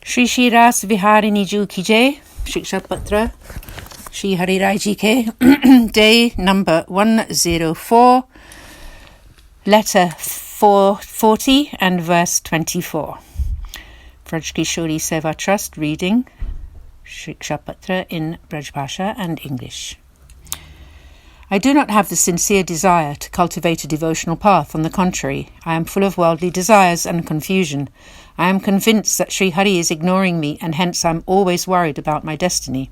Shri Shiras Viharini Ju Ki Jai, Shiksha Patra, Shri Hari Rai Ji Ke, day number 104, letter 440 and verse 24. Braj Kishori Seva Trust reading, Shiksha Patra in Braj Bhasha and English. I do not have the sincere desire to cultivate a devotional path. On the contrary, I am full of worldly desires and confusion. I am convinced that Sri Hari is ignoring me, and hence I am always worried about my destiny.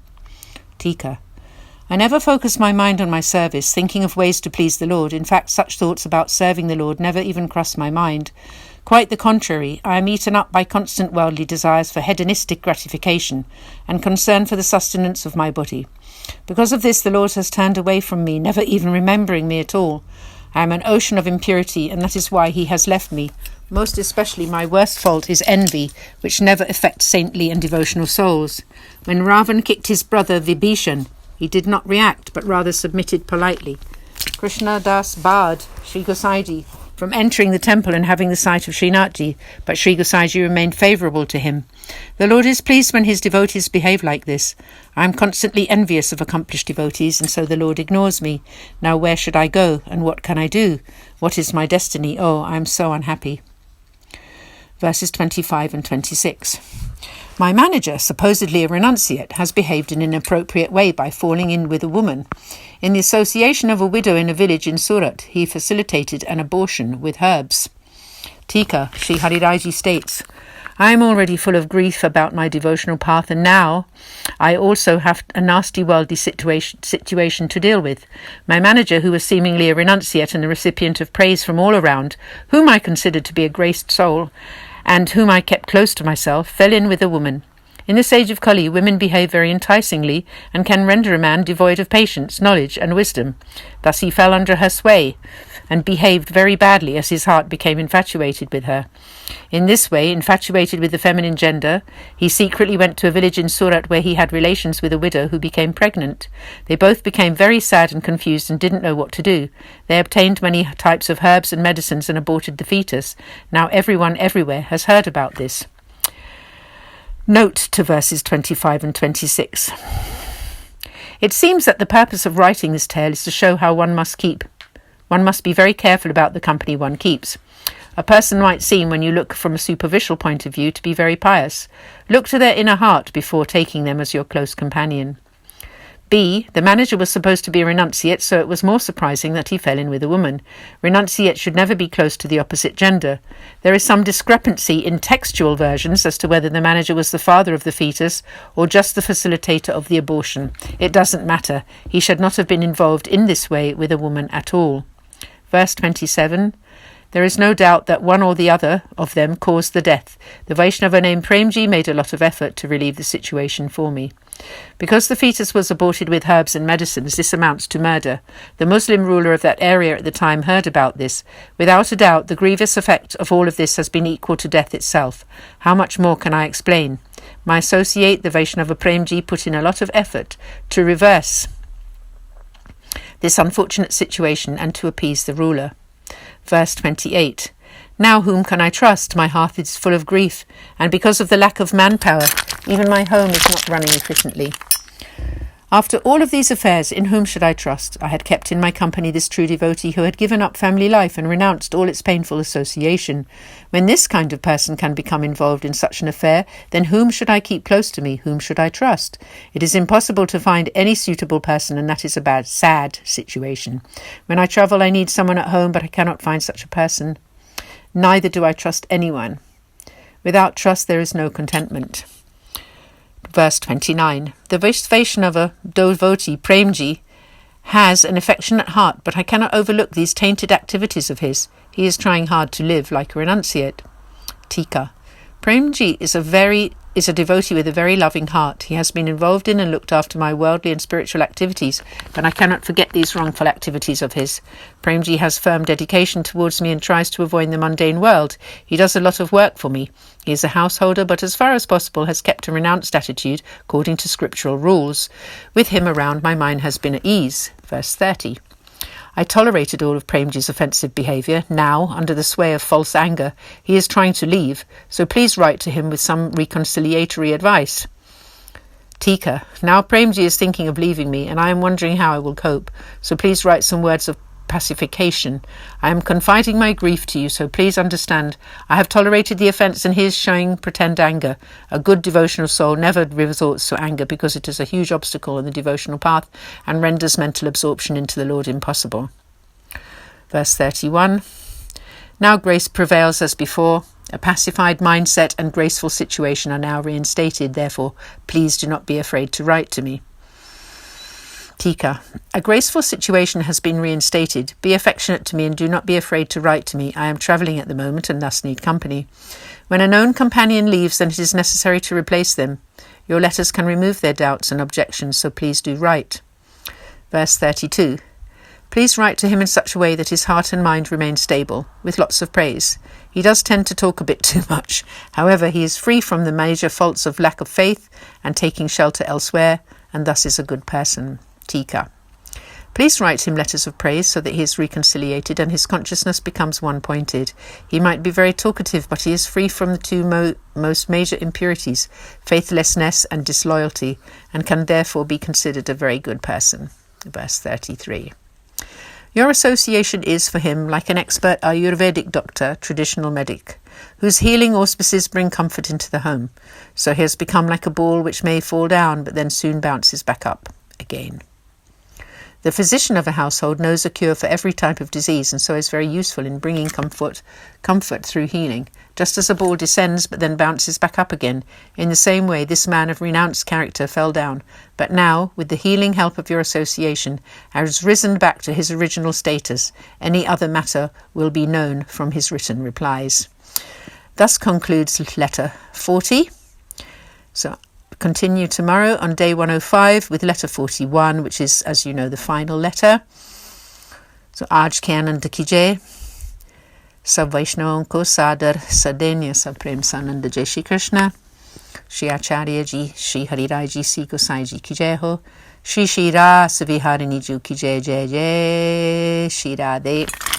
Tika. I never focus my mind on my service, thinking of ways to please the Lord. In fact, such thoughts about serving the Lord never even cross my mind. Quite the contrary, I am eaten up by constant worldly desires for hedonistic gratification and concern for the sustenance of my body. Because of this, the Lord has turned away from me, never even remembering me at all. I am an ocean of impurity, and that is why he has left me. Most especially, my worst fault is envy, which never affects saintly and devotional souls. When Ravan kicked his brother Vibhishan, he did not react, but rather submitted politely. Krishna Das barred Sri Gosaiji from entering the temple and having the sight of Srinathji, but Sri Gosaiji remained favourable to him. The Lord is pleased when his devotees behave like this. I am constantly envious of accomplished devotees, and so the Lord ignores me. Now where should I go, and what can I do? What is my destiny? Oh, I am so unhappy. Verses 25 and 26. My manager, supposedly a renunciate, has behaved in an inappropriate way by falling in with a woman. In the association of a widow in a village in Surat, he facilitated an abortion with herbs. Tika, Sri Hariraji states, I am already full of grief about my devotional path, and now I also have a nasty worldly situation to deal with. My manager, who was seemingly a renunciate and the recipient of praise from all around, whom I considered to be a graced soul, and whom I kept close to myself, fell in with a woman. In this age of Kali, women behave very enticingly and can render a man devoid of patience, knowledge, and wisdom. Thus he fell under her sway and behaved very badly as his heart became infatuated with her. In this way, infatuated with the feminine gender, he secretly went to a village in Surat where he had relations with a widow who became pregnant. They both became very sad and confused and didn't know what to do. They obtained many types of herbs and medicines and aborted the fetus. Now everyone everywhere has heard about this. Note to verses 25 and 26. It seems that the purpose of writing this tale is to show how one must be very careful about the company one keeps. A person might seem, when you look from a superficial point of view, to be very pious. Look to their inner heart before taking them as your close companion. B. The manager was supposed to be a renunciate, so it was more surprising that he fell in with a woman. Renunciates should never be close to the opposite gender. There is some discrepancy in textual versions as to whether the manager was the father of the fetus or just the facilitator of the abortion. It doesn't matter. He should not have been involved in this way with a woman at all. Verse 27. There is no doubt that one or the other of them caused the death. The Vaishnava named Premji made a lot of effort to relieve the situation for me. Because the fetus was aborted with herbs and medicines, this amounts to murder. The Muslim ruler of that area at the time heard about this. Without a doubt, the grievous effect of all of this has been equal to death itself. How much more can I explain? My associate, the Vaishnava Premji, put in a lot of effort to reverse this unfortunate situation and to appease the ruler. Verse 28. Now whom can I trust? My heart is full of grief, and because of the lack of manpower, even my home is not running efficiently. After all of these affairs, in whom should I trust? I had kept in my company this true devotee who had given up family life and renounced all its painful association. When this kind of person can become involved in such an affair, then whom should I keep close to me? Whom should I trust? It is impossible to find any suitable person, and that is a sad situation. When I travel, I need someone at home, but I cannot find such a person. Neither do I trust anyone. Without trust, there is no contentment. Verse 29. The Vaishnava devotee Premji has an affectionate heart, but I cannot overlook these tainted activities of his. He is trying hard to live like a renunciate. Tika. Premji is a devotee with a very loving heart. He has been involved in and looked after my worldly and spiritual activities, but I cannot forget these wrongful activities of his. Premji has firm dedication towards me and tries to avoid the mundane world. He does a lot of work for me. He is a householder, but as far as possible has kept a renounced attitude according to scriptural rules. With him around, my mind has been at ease. Verse 30. I tolerated all of Premji's offensive behaviour. Now, under the sway of false anger, he is trying to leave, so please write to him with some reconciliatory advice. Tika, now Premji is thinking of leaving me, and I am wondering how I will cope, so please write some words of pacification. I am confiding my grief to you, so please understand. I have tolerated the offence and he is showing pretend anger. A good devotional soul never resorts to anger because it is a huge obstacle in the devotional path and renders mental absorption into the Lord impossible. Verse 31. Now grace prevails as before. A pacified mindset and graceful situation are now reinstated. Therefore, please do not be afraid to write to me. Tika, a graceful situation has been reinstated. Be affectionate to me and do not be afraid to write to me. I am travelling at the moment and thus need company. When a known companion leaves, then it is necessary to replace them. Your letters can remove their doubts and objections, so please do write. Verse 32. Please write to him in such a way that his heart and mind remain stable, with lots of praise. He does tend to talk a bit too much. However, he is free from the major faults of lack of faith and taking shelter elsewhere, and thus is a good person. Tika. Please write him letters of praise so that he is reconciliated and his consciousness becomes one-pointed. He might be very talkative, but he is free from the two most major impurities, faithlessness and disloyalty, and can therefore be considered a very good person. Verse 33. Your association is for him like an expert Ayurvedic doctor, traditional medic, whose healing auspices bring comfort into the home. So he has become like a ball which may fall down, but then soon bounces back up again. The physician of a household knows a cure for every type of disease and so is very useful in bringing comfort through healing. Just as a ball descends but then bounces back up again, in the same way this man of renounced character fell down, but now, with the healing help of your association, has risen back to his original status. Any other matter will be known from his written replies. Thus concludes letter 40. So continue tomorrow on day 105 with letter 41, which is, as you know, the final letter. So aaj ke anand ki jai, sab Vaishnavan ko sadar sadenya sab prem sanand jai Shri Krishna, Shri Acharya ji, Shri Hari Rai ji, Sri Gosai ji ki jai ho, Shri Shri Ras Viharini ji ki jai, jai jai Shri Radhe.